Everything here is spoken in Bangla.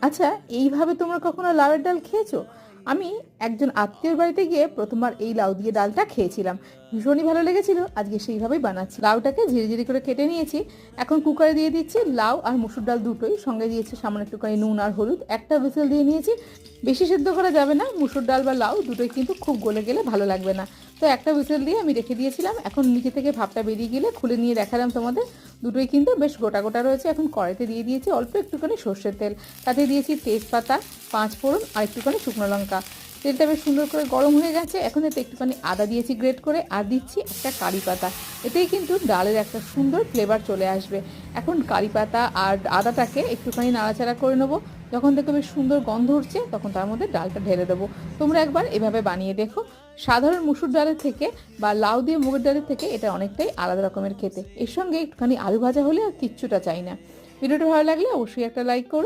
আচ্ছা, এইভাবে তোমরা কখনো লাউয়ের ডাল খেয়েছো? আমি একজন আত্মীয়র বাড়িতে গিয়ে প্রথমবার এই লাউ দিয়ে ডালটা খেয়েছিলাম। ভীষণই ভালো লেগেছিল। আজকে সেইভাবেই বানাচ্ছি। লাউটাকে ঝিরিঝিরি করে কেটে নিয়েছি। এখন কুকারে দিয়ে দিচ্ছি লাউ আর মসুর ডাল দুটোই, সঙ্গে দিয়েছি সামান্য একটুখানি নুন আর হলুদ। একটা হুইসেল দিয়ে নিয়েছি। বেশি সেদ্ধ করা যাবে না, মুসুর ডাল বা লাউ দুটোই কিন্তু খুব গলে গেলে ভালো লাগবে না। তো একটা হুইসেল দিয়ে আমি রেখে দিয়েছিলাম। এখন নিচে থেকে ভাপটা বেরিয়ে গেলে খুলে নিয়ে দেখালাম তোমাদের। দুটোই কিন্তু বেশ গোটা গোটা রয়েছে। এখন কড়াইতে দিয়ে দিয়েছি অল্প একটুখানি সর্ষের তেল, তাতে দিয়েছি তেজপাতা, পাঁচ ফোড়ন আর একটুখানি শুকনো লঙ্কা। তেলটা বেশ সুন্দর করে গরম হয়ে গেছে। এখন এতে একটুখানি আদা দিয়েছি গ্রেট করে, আর দিচ্ছি একটা কারি পাতা। এতেই কিন্তু ডালের একটা সুন্দর ফ্লেভার চলে আসবে। এখন কারি পাতা আর আদাটাকে একটুখানি নাড়াচাড়া করে নেবো। যখন দেখো বেশ সুন্দর গন্ধ উঠছে, তখন তার মধ্যে ডালটা ঢেলে দেবো। তোমরা একবার এভাবে বানিয়ে দেখো। সাধারণ মুসুর ডালের থেকে বা লাউ দিয়ে মুগের ডালের থেকে এটা অনেকটাই আলাদা রকমের খেতে। এর সঙ্গে একটুখানি আলু ভাজা হলে আর কিচ্ছুটা চাই না। ভিডিওটা ভালো লাগলে অবশ্যই একটা লাইক করো।